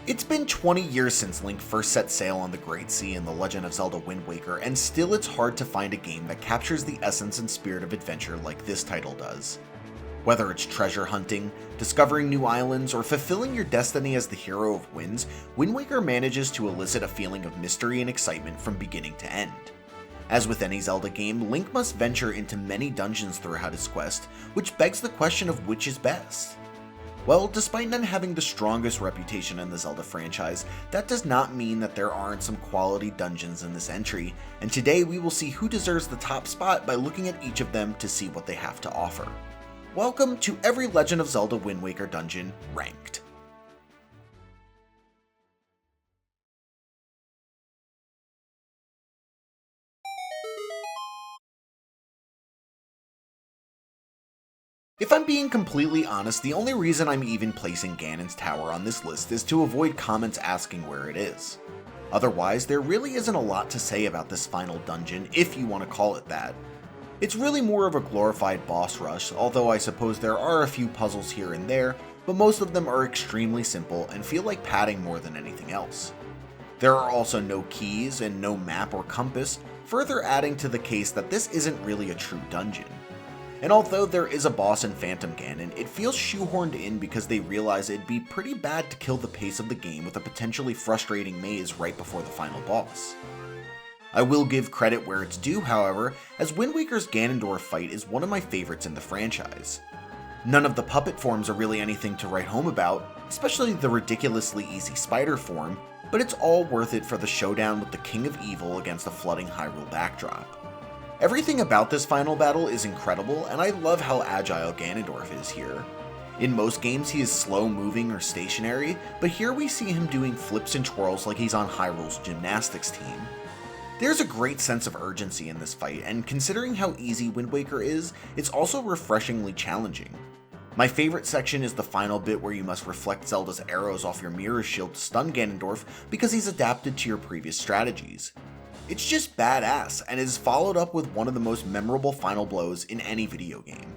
It's been 20 years since Link first set sail on the Great Sea in The Legend of Zelda Wind Waker, and still it's hard to find a game that captures the essence and spirit of adventure like this title does. Whether it's treasure hunting, discovering new islands, or fulfilling your destiny as the hero of winds, Wind Waker manages to elicit a feeling of mystery and excitement from beginning to end. As with any Zelda game, Link must venture into many dungeons throughout his quest, which begs the question of which is best. Well, despite none having the strongest reputation in the Zelda franchise, that does not mean that there aren't some quality dungeons in this entry, and today we will see who deserves the top spot by looking at each of them to see what they have to offer. Welcome to every Legend of Zelda Wind Waker dungeon ranked. If I'm being completely honest, the only reason I'm even placing Ganon's Tower on this list is to avoid comments asking where it is. Otherwise, there really isn't a lot to say about this final dungeon, if you want to call it that. It's really more of a glorified boss rush, although I suppose there are a few puzzles here and there, but most of them are extremely simple and feel like padding more than anything else. There are also no keys and no map or compass, further adding to the case that this isn't really a true dungeon. And although there is a boss in Phantom Ganon, it feels shoehorned in because they realize it'd be pretty bad to kill the pace of the game with a potentially frustrating maze right before the final boss. I will give credit where it's due, however, as Wind Waker's Ganondorf fight is one of my favorites in the franchise. None of the puppet forms are really anything to write home about, especially the ridiculously easy spider form, but it's all worth it for the showdown with the King of Evil against a flooding Hyrule backdrop. Everything about this final battle is incredible, and I love how agile Ganondorf is here. In most games he is slow moving or stationary, but here we see him doing flips and twirls like he's on Hyrule's gymnastics team. There's a great sense of urgency in this fight, and considering how easy Wind Waker is, it's also refreshingly challenging. My favorite section is the final bit where you must reflect Zelda's arrows off your mirror shield to stun Ganondorf because he's adapted to your previous strategies. It's just badass, and is followed up with one of the most memorable final blows in any video game.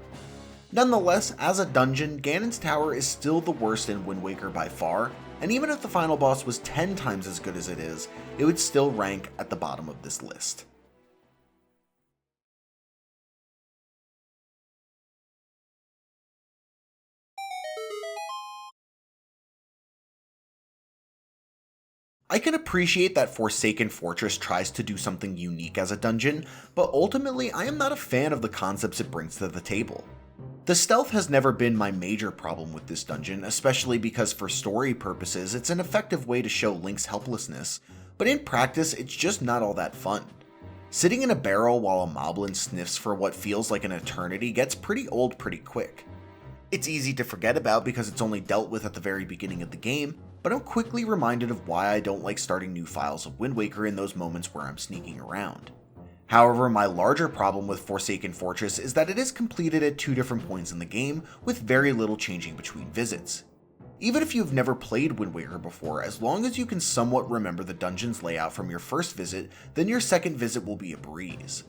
Nonetheless, as a dungeon, Ganon's Tower is still the worst in Wind Waker by far, and even if the final boss was 10 times as good as it is, it would still rank at the bottom of this list. I can appreciate that Forsaken Fortress tries to do something unique as a dungeon, but ultimately I am not a fan of the concepts it brings to the table. The stealth has never been my major problem with this dungeon, especially because for story purposes it's an effective way to show Link's helplessness, but in practice it's just not all that fun. Sitting in a barrel while a moblin sniffs for what feels like an eternity gets pretty old pretty quick. It's easy to forget about because it's only dealt with at the very beginning of the game, but I'm quickly reminded of why I don't like starting new files of Wind Waker in those moments where I'm sneaking around. However, my larger problem with Forsaken Fortress is that it is completed at two different points in the game, with very little changing between visits. Even if you've never played Wind Waker before, as long as you can somewhat remember the dungeon's layout from your first visit, then your second visit will be a breeze.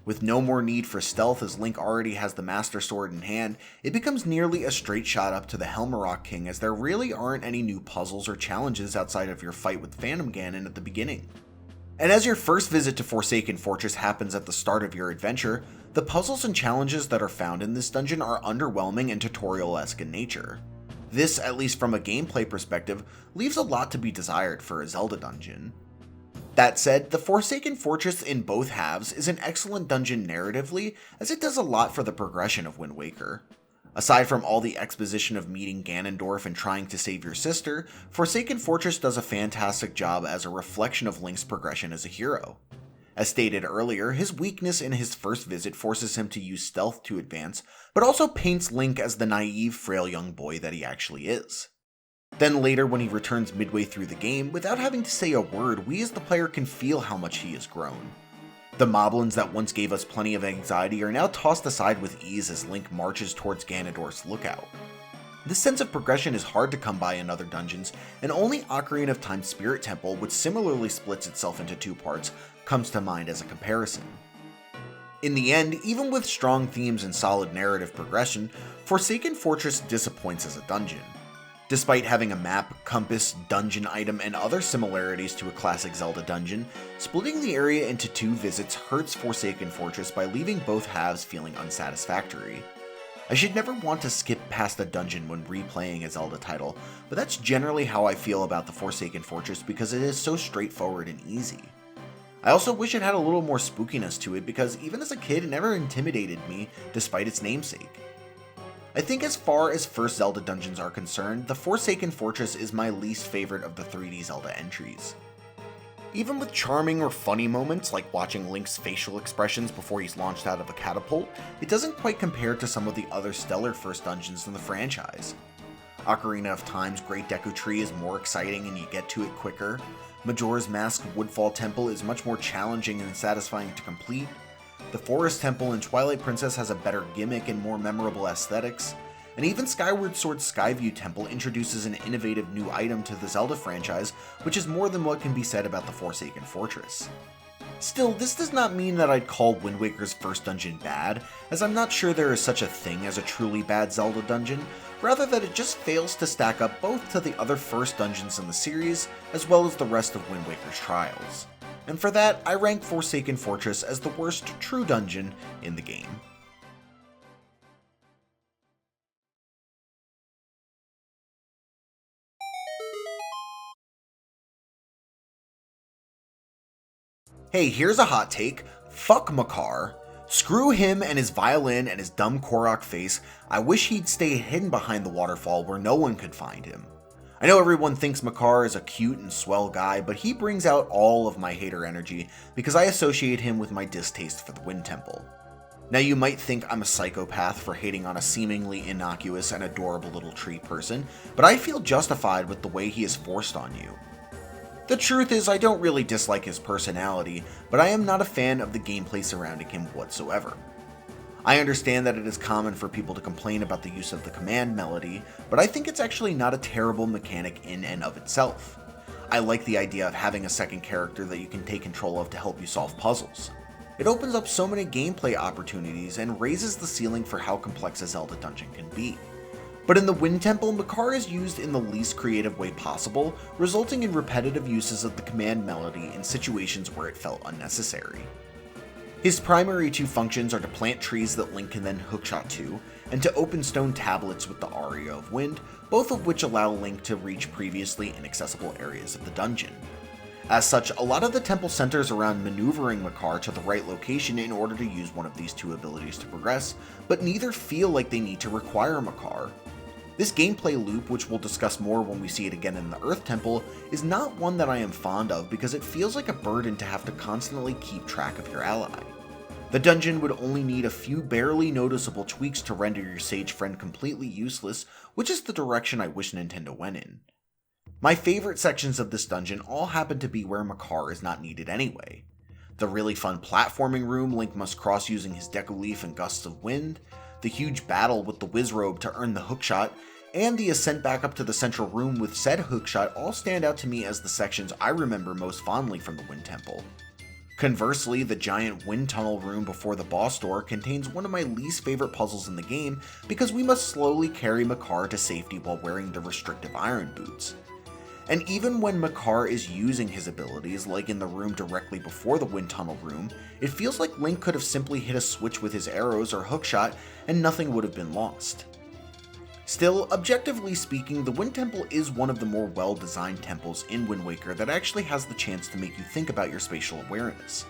With no more need for stealth as Link already has the Master Sword in hand, it becomes nearly a straight shot up to the Helmarock King as there really aren't any new puzzles or challenges outside of your fight with Phantom Ganon at the beginning. And as your first visit to Forsaken Fortress happens at the start of your adventure, the puzzles and challenges that are found in this dungeon are underwhelming and tutorial-esque in nature. This, at least from a gameplay perspective, leaves a lot to be desired for a Zelda dungeon. That said, the Forsaken Fortress in both halves is an excellent dungeon narratively, as it does a lot for the progression of Wind Waker. Aside from all the exposition of meeting Ganondorf and trying to save your sister, Forsaken Fortress does a fantastic job as a reflection of Link's progression as a hero. As stated earlier, his weakness in his first visit forces him to use stealth to advance, but also paints Link as the naive, frail young boy that he actually is. Then later, when he returns midway through the game, without having to say a word, we as the player can feel how much he has grown. The moblins that once gave us plenty of anxiety are now tossed aside with ease as Link marches towards Ganondorf's lookout. This sense of progression is hard to come by in other dungeons, and only Ocarina of Time's Spirit Temple, which similarly splits itself into two parts, comes to mind as a comparison. In the end, even with strong themes and solid narrative progression, Forsaken Fortress disappoints as a dungeon. Despite having a map, compass, dungeon item, and other similarities to a classic Zelda dungeon, splitting the area into 2 visits hurts Forsaken Fortress by leaving both halves feeling unsatisfactory. I should never want to skip past a dungeon when replaying a Zelda title, but that's generally how I feel about the Forsaken Fortress because it is so straightforward and easy. I also wish it had a little more spookiness to it because even as a kid it never intimidated me despite its namesake. I think as far as first Zelda dungeons are concerned, the Forsaken Fortress is my least favorite of the 3D Zelda entries. Even with charming or funny moments like watching Link's facial expressions before he's launched out of a catapult, it doesn't quite compare to some of the other stellar first dungeons in the franchise. Ocarina of Time's Great Deku Tree is more exciting and you get to it quicker. Majora's Mask's Woodfall Temple is much more challenging and satisfying to complete. The Forest Temple in Twilight Princess has a better gimmick and more memorable aesthetics, and even Skyward Sword's Skyview Temple introduces an innovative new item to the Zelda franchise, which is more than what can be said about the Forsaken Fortress. Still, this does not mean that I'd call Wind Waker's first dungeon bad, as I'm not sure there is such a thing as a truly bad Zelda dungeon, rather that it just fails to stack up both to the other first dungeons in the series, as well as the rest of Wind Waker's trials. And for that, I rank Forsaken Fortress as the worst true dungeon in the game. Hey, here's a hot take. Fuck Makar. Screw him and his violin and his dumb Korok face. I wish he'd stay hidden behind the waterfall where no one could find him. I know everyone thinks Makar is a cute and swell guy, but he brings out all of my hater energy because I associate him with my distaste for the Wind Temple. Now you might think I'm a psychopath for hating on a seemingly innocuous and adorable little tree person, but I feel justified with the way he is forced on you. The truth is I don't really dislike his personality, but I am not a fan of the gameplay surrounding him whatsoever. I understand that it is common for people to complain about the use of the command melody, but I think it's actually not a terrible mechanic in and of itself. I like the idea of having a second character that you can take control of to help you solve puzzles. It opens up so many gameplay opportunities and raises the ceiling for how complex a Zelda dungeon can be. But in the Wind Temple, Makar is used in the least creative way possible, resulting in repetitive uses of the command melody in situations where it felt unnecessary. His primary 2 functions are to plant trees that Link can then hookshot to, and to open stone tablets with the Aria of Wind, both of which allow Link to reach previously inaccessible areas of the dungeon. As such, a lot of the temple centers around maneuvering Makar to the right location in order to use one of these 2 abilities to progress, but neither feel like they need to require Makar. This gameplay loop, which we'll discuss more when we see it again in the Earth Temple, is not one that I am fond of because it feels like a burden to have to constantly keep track of your ally. The dungeon would only need a few barely noticeable tweaks to render your sage friend completely useless, which is the direction I wish Nintendo went in. My favorite sections of this dungeon all happen to be where Makar is not needed anyway. The really fun platforming room Link must cross using his Deku Leaf and Gusts of Wind, the huge battle with the Wizrobe to earn the hookshot, and the ascent back up to the central room with said hookshot all stand out to me as the sections I remember most fondly from the Wind Temple. Conversely, the giant wind tunnel room before the boss door contains one of my least favorite puzzles in the game because we must slowly carry Makar to safety while wearing the restrictive iron boots. And even when Makar is using his abilities, like in the room directly before the wind tunnel room, it feels like Link could have simply hit a switch with his arrows or hookshot and nothing would have been lost. Still, objectively speaking, the Wind Temple is one of the more well-designed temples in Wind Waker that actually has the chance to make you think about your spatial awareness.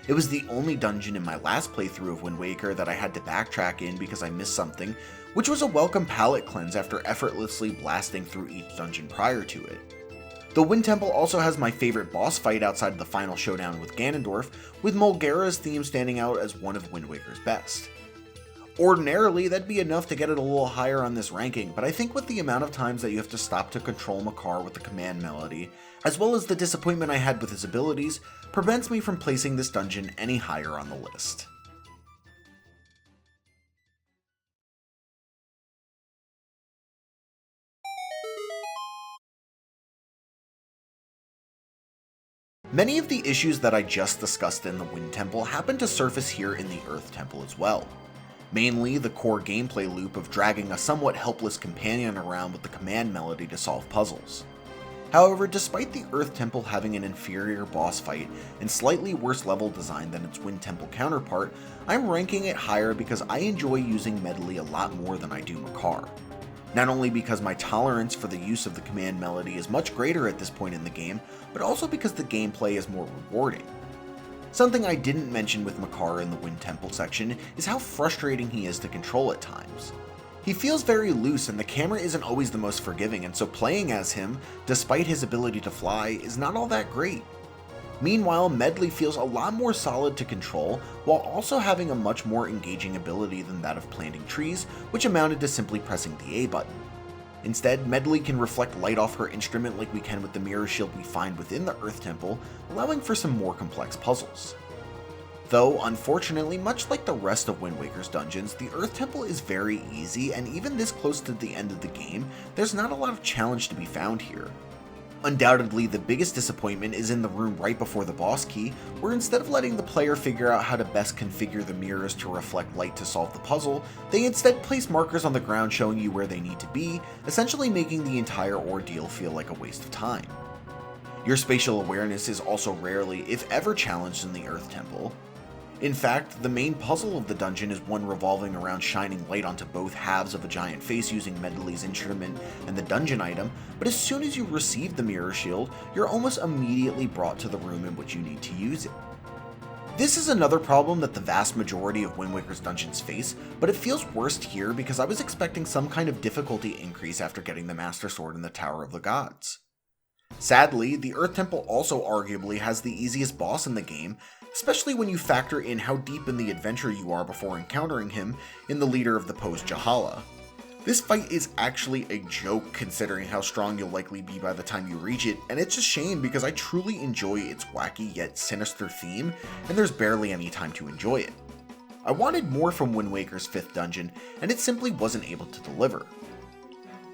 It was the only dungeon in my last playthrough of Wind Waker that I had to backtrack in because I missed something, which was a welcome palate cleanse after effortlessly blasting through each dungeon prior to it. The Wind Temple also has my favorite boss fight outside of the final showdown with Ganondorf, with Molgara's theme standing out as one of Wind Waker's best. Ordinarily, that'd be enough to get it a little higher on this ranking, but I think with the amount of times that you have to stop to control Makar with the command melody, as well as the disappointment I had with his abilities, prevents me from placing this dungeon any higher on the list. Many of the issues that I just discussed in the Wind Temple happen to surface here in the Earth Temple as well. Mainly the core gameplay loop of dragging a somewhat helpless companion around with the command melody to solve puzzles. However, despite the Earth Temple having an inferior boss fight and slightly worse level design than its Wind Temple counterpart, I'm ranking it higher because I enjoy using Medley a lot more than I do Makar. Not only because my tolerance for the use of the command melody is much greater at this point in the game, but also because the gameplay is more rewarding. Something I didn't mention with Makar in the Wind Temple section is how frustrating he is to control at times. He feels very loose and the camera isn't always the most forgiving, and so playing as him, despite his ability to fly, is not all that great. Meanwhile, Medley feels a lot more solid to control, while also having a much more engaging ability than that of planting trees, which amounted to simply pressing the A button. Instead, Medley can reflect light off her instrument like we can with the mirror shield we find within the Earth Temple, allowing for some more complex puzzles. Though, unfortunately, much like the rest of Wind Waker's dungeons, the Earth Temple is very easy, and even this close to the end of the game, there's not a lot of challenge to be found here. Undoubtedly, the biggest disappointment is in the room right before the boss key, where instead of letting the player figure out how to best configure the mirrors to reflect light to solve the puzzle, they instead place markers on the ground showing you where they need to be, essentially making the entire ordeal feel like a waste of time. Your spatial awareness is also rarely, if ever, challenged in the Earth Temple. In fact, the main puzzle of the dungeon is one revolving around shining light onto both halves of a giant face using Medley's instrument and the dungeon item, but as soon as you receive the mirror shield, you're almost immediately brought to the room in which you need to use it. This is another problem that the vast majority of Wind Waker's dungeons face, but it feels worst here because I was expecting some kind of difficulty increase after getting the Master Sword in the Tower of the Gods. Sadly, the Earth Temple also arguably has the easiest boss in the game, especially when you factor in how deep in the adventure you are before encountering him in the leader of the Post Jahala. This fight is actually a joke considering how strong you'll likely be by the time you reach it, and it's a shame because I truly enjoy its wacky yet sinister theme, and there's barely any time to enjoy it. I wanted more from Wind Waker's 5th dungeon, and it simply wasn't able to deliver.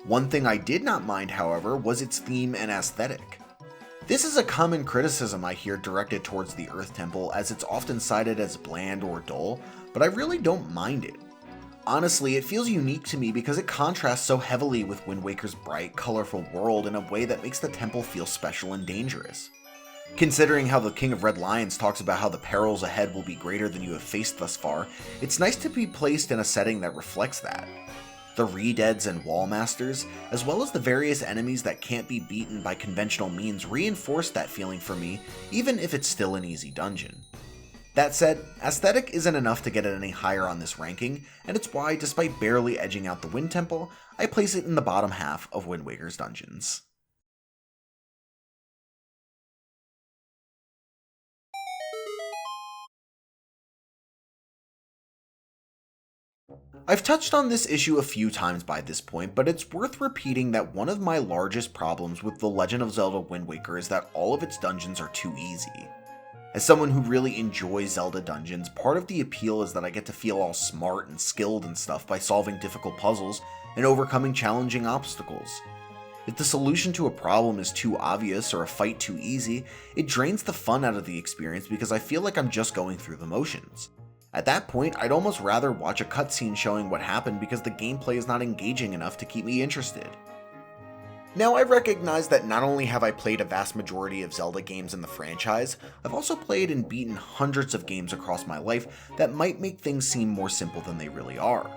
One thing I did not mind, however, was its theme and aesthetic. This is a common criticism I hear directed towards the Earth Temple, as it's often cited as bland or dull, but I really don't mind it. Honestly, it feels unique to me because it contrasts so heavily with Wind Waker's bright, colorful world in a way that makes the temple feel special and dangerous. Considering how the King of Red Lions talks about how the perils ahead will be greater than you have faced thus far, it's nice to be placed in a setting that reflects that. The Redeads and Wallmasters, as well as the various enemies that can't be beaten by conventional means, reinforce that feeling for me, even if it's still an easy dungeon. That said, aesthetic isn't enough to get it any higher on this ranking, and it's why, despite barely edging out the Wind Temple, I place it in the bottom half of Wind Waker's dungeons. I've touched on this issue a few times by this point, but it's worth repeating that one of my largest problems with The Legend of Zelda Wind Waker is that all of its dungeons are too easy. As someone who really enjoys Zelda dungeons, part of the appeal is that I get to feel all smart and skilled and stuff by solving difficult puzzles and overcoming challenging obstacles. If the solution to a problem is too obvious or a fight too easy, it drains the fun out of the experience because I feel like I'm just going through the motions. At that point, I'd almost rather watch a cutscene showing what happened because the gameplay is not engaging enough to keep me interested. Now, I recognize that not only have I played a vast majority of Zelda games in the franchise, I've also played and beaten hundreds of games across my life that might make things seem more simple than they really are.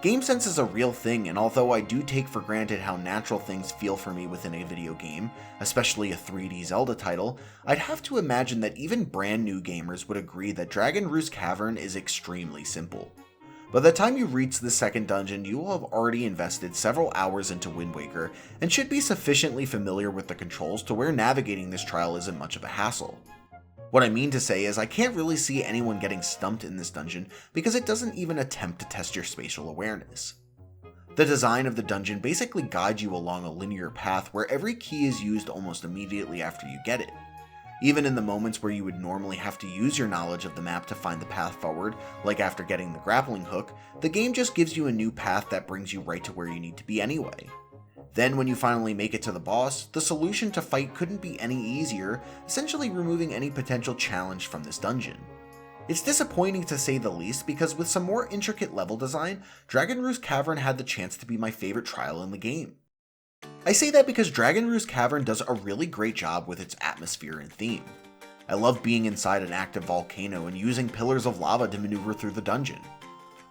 Game sense is a real thing, and although I do take for granted how natural things feel for me within a video game, especially a 3D Zelda title, I'd have to imagine that even brand new gamers would agree that Dragon Roost Cavern is extremely simple. By the time you reach the second dungeon, you will have already invested several hours into Wind Waker, and should be sufficiently familiar with the controls to where navigating this trial isn't much of a hassle. What I mean to say is I can't really see anyone getting stumped in this dungeon because it doesn't even attempt to test your spatial awareness. The design of the dungeon basically guides you along a linear path where every key is used almost immediately after you get it. Even in the moments where you would normally have to use your knowledge of the map to find the path forward, like after getting the grappling hook, the game just gives you a new path that brings you right to where you need to be anyway. Then when you finally make it to the boss, the solution to fight couldn't be any easier, essentially removing any potential challenge from this dungeon. It's disappointing to say the least because with some more intricate level design, Dragon Roost Cavern had the chance to be my favorite trial in the game. I say that because Dragon Roost Cavern does a really great job with its atmosphere and theme. I love being inside an active volcano and using pillars of lava to maneuver through the dungeon.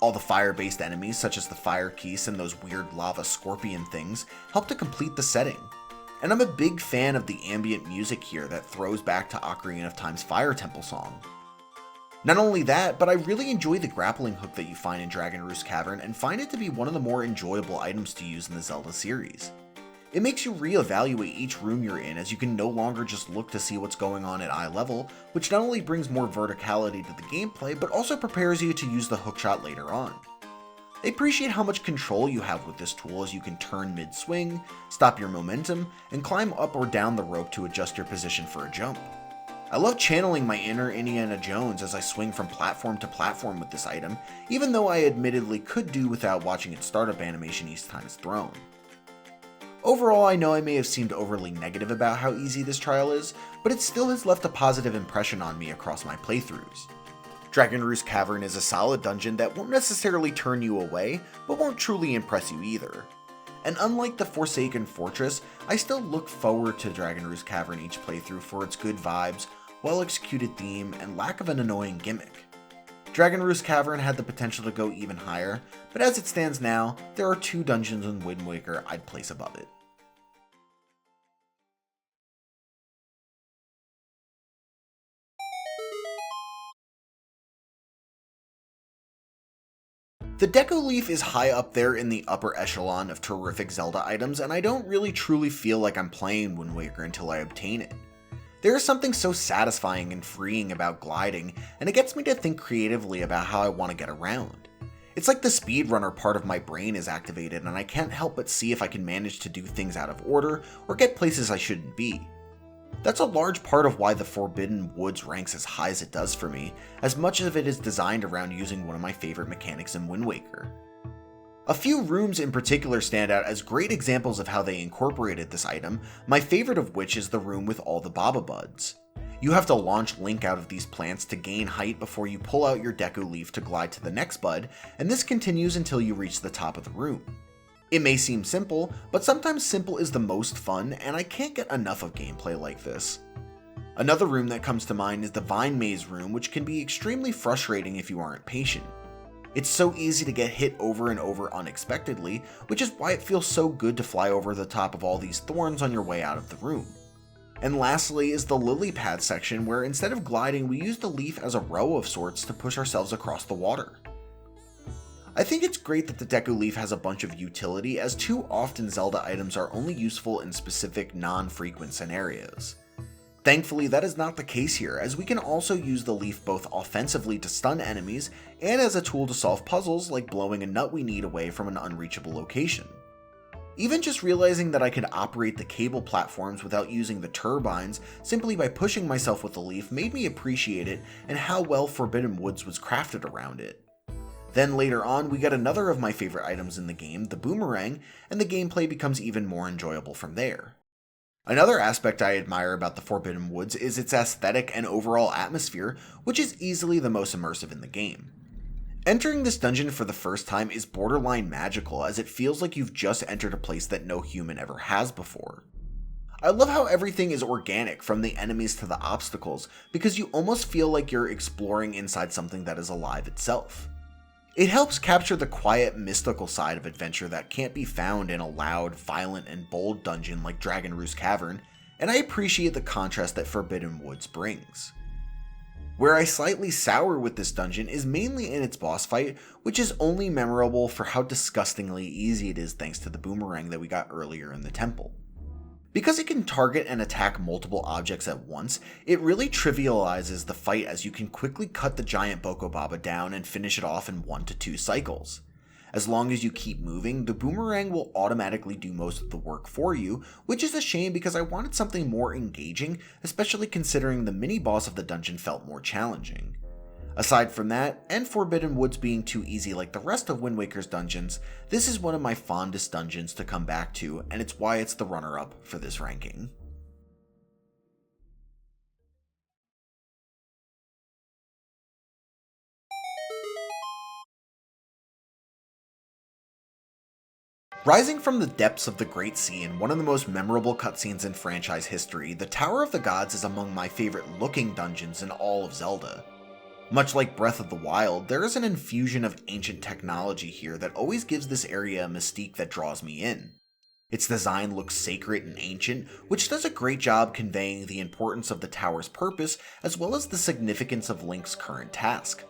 All the fire-based enemies, such as the fire keese and those weird lava scorpion things, help to complete the setting. And I'm a big fan of the ambient music here that throws back to Ocarina of Time's Fire Temple song. Not only that, but I really enjoy the grappling hook that you find in Dragon Roost Cavern and find it to be one of the more enjoyable items to use in the Zelda series. It makes you reevaluate each room you're in, as you can no longer just look to see what's going on at eye level, which not only brings more verticality to the gameplay, but also prepares you to use the hookshot later on. I appreciate how much control you have with this tool, as you can turn mid-swing, stop your momentum, and climb up or down the rope to adjust your position for a jump. I love channeling my inner Indiana Jones as I swing from platform to platform with this item, even though I admittedly could do without watching its startup animation each time it's thrown. Overall, I know I may have seemed overly negative about how easy this trial is, but it still has left a positive impression on me across my playthroughs. Dragon Roost Cavern is a solid dungeon that won't necessarily turn you away, but won't truly impress you either. And unlike the Forsaken Fortress, I still look forward to Dragon Roost Cavern each playthrough for its good vibes, well-executed theme, and lack of an annoying gimmick. Dragon Roost Cavern had the potential to go even higher, but as it stands now, there are 2 dungeons in Wind Waker I'd place above it. The Deku Leaf is high up there in the upper echelon of terrific Zelda items, and I don't really truly feel like I'm playing Wind Waker until I obtain it. There is something so satisfying and freeing about gliding, and it gets me to think creatively about how I want to get around. It's like the speedrunner part of my brain is activated, and I can't help but see if I can manage to do things out of order or get places I shouldn't be. That's a large part of why the Forbidden Woods ranks as high as it does for me, as much of it is designed around using one of my favorite mechanics in Wind Waker. A few rooms in particular stand out as great examples of how they incorporated this item, my favorite of which is the room with all the Baba Buds. You have to launch Link out of these plants to gain height before you pull out your Deku Leaf to glide to the next bud, and this continues until you reach the top of the room. It may seem simple, but sometimes simple is the most fun, and I can't get enough of gameplay like this. Another room that comes to mind is the Vine Maze room, which can be extremely frustrating if you aren't patient. It's so easy to get hit over and over unexpectedly, which is why it feels so good to fly over the top of all these thorns on your way out of the room. And lastly is the Lily Pad section, where instead of gliding, we use the leaf as a row of sorts to push ourselves across the water. I think it's great that the Deku Leaf has a bunch of utility, as too often Zelda items are only useful in specific non-frequent scenarios. Thankfully, that is not the case here, as we can also use the leaf both offensively to stun enemies and as a tool to solve puzzles like blowing a nut we need away from an unreachable location. Even just realizing that I could operate the cable platforms without using the turbines simply by pushing myself with the leaf made me appreciate it and how well Forbidden Woods was crafted around it. Then later on, we get another of my favorite items in the game, the boomerang, and the gameplay becomes even more enjoyable from there. Another aspect I admire about the Forbidden Woods is its aesthetic and overall atmosphere, which is easily the most immersive in the game. Entering this dungeon for the first time is borderline magical, as it feels like you've just entered a place that no human ever has before. I love how everything is organic, from the enemies to the obstacles, because you almost feel like you're exploring inside something that is alive itself. It helps capture the quiet, mystical side of adventure that can't be found in a loud, violent, and bold dungeon like Dragon Roost Cavern, and I appreciate the contrast that Forbidden Woods brings. Where I slightly sour with this dungeon is mainly in its boss fight, which is only memorable for how disgustingly easy it is thanks to the boomerang that we got earlier in the temple. Because it can target and attack multiple objects at once, it really trivializes the fight, as you can quickly cut the giant Boko Baba down and finish it off in 1 to 2 cycles. As long as you keep moving, the boomerang will automatically do most of the work for you, which is a shame because I wanted something more engaging, especially considering the mini-boss of the dungeon felt more challenging. Aside from that, and Forbidden Woods being too easy like the rest of Wind Waker's dungeons, this is one of my fondest dungeons to come back to, and it's why it's the runner-up for this ranking. Rising from the depths of the Great Sea in one of the most memorable cutscenes in franchise history, the Tower of the Gods is among my favorite looking dungeons in all of Zelda. Much like Breath of the Wild, there is an infusion of ancient technology here that always gives this area a mystique that draws me in. Its design looks sacred and ancient, which does a great job conveying the importance of the tower's purpose as well as the significance of Link's current task.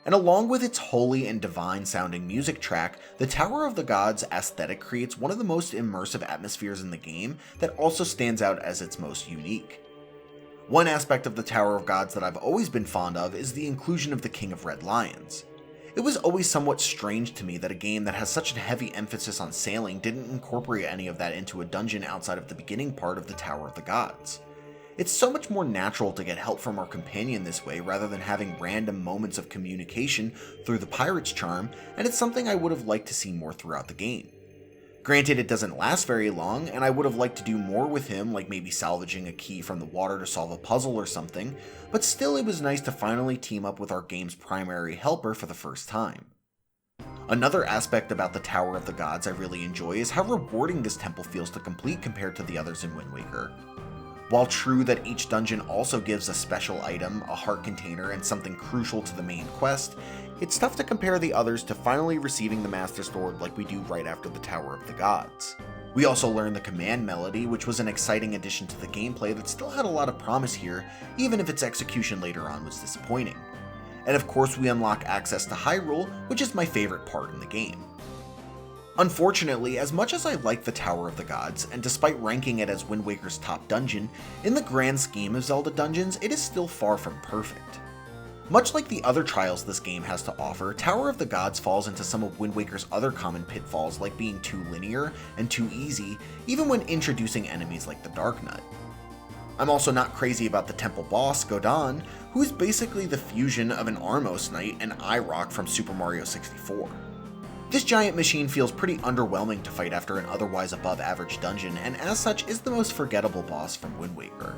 And along with its holy and divine sounding music track, the Tower of the Gods aesthetic creates one of the most immersive atmospheres in the game that also stands out as its most unique. One aspect of the Tower of Gods that I've always been fond of is the inclusion of the King of Red Lions. It was always somewhat strange to me that a game that has such a heavy emphasis on sailing didn't incorporate any of that into a dungeon outside of the beginning part of the Tower of the Gods. It's so much more natural to get help from our companion this way rather than having random moments of communication through the pirate's charm, and it's something I would have liked to see more throughout the game. Granted, it doesn't last very long, and I would have liked to do more with him, like maybe salvaging a key from the water to solve a puzzle or something, but still it was nice to finally team up with our game's primary helper for the first time. Another aspect about the Tower of the Gods I really enjoy is how rewarding this temple feels to complete compared to the others in Wind Waker. While true that each dungeon also gives a special item, a heart container, and something crucial to the main quest, it's tough to compare the others to finally receiving the Master Sword like we do right after the Tower of the Gods. We also learned the command melody, which was an exciting addition to the gameplay that still had a lot of promise here, even if its execution later on was disappointing. And of course we unlock access to Hyrule, which is my favorite part in the game. Unfortunately, as much as I like the Tower of the Gods, and despite ranking it as Wind Waker's top dungeon, in the grand scheme of Zelda dungeons, it is still far from perfect. Much like the other trials this game has to offer, Tower of the Gods falls into some of Wind Waker's other common pitfalls like being too linear and too easy, even when introducing enemies like the Dark Nut. I'm also not crazy about the temple boss, Godon, who is basically the fusion of an Armos Knight and Rock from Super Mario 64. This giant machine feels pretty underwhelming to fight after an otherwise above average dungeon, and as such is the most forgettable boss from Wind Waker.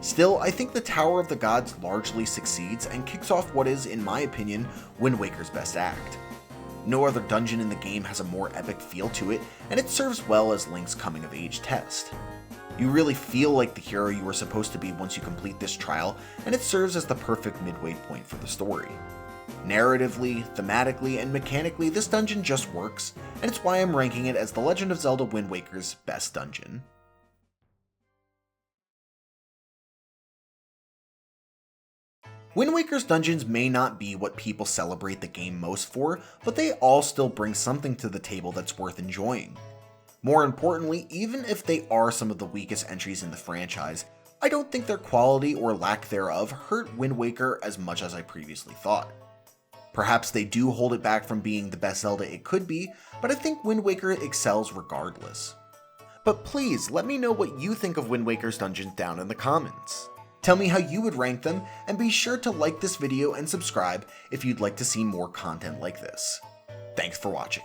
Still, I think the Tower of the Gods largely succeeds and kicks off what is, in my opinion, Wind Waker's best act. No other dungeon in the game has a more epic feel to it, and it serves well as Link's coming of age test. You really feel like the hero you were supposed to be once you complete this trial, and it serves as the perfect midway point for the story. Narratively, thematically, and mechanically, this dungeon just works, and it's why I'm ranking it as The Legend of Zelda Wind Waker's best dungeon. Wind Waker's dungeons may not be what people celebrate the game most for, but they all still bring something to the table that's worth enjoying. More importantly, even if they are some of the weakest entries in the franchise, I don't think their quality or lack thereof hurt Wind Waker as much as I previously thought. Perhaps they do hold it back from being the best Zelda it could be, but I think Wind Waker excels regardless. But please let me know what you think of Wind Waker's dungeons down in the comments. Tell me how you would rank them, and be sure to like this video and subscribe if you'd like to see more content like this. Thanks for watching.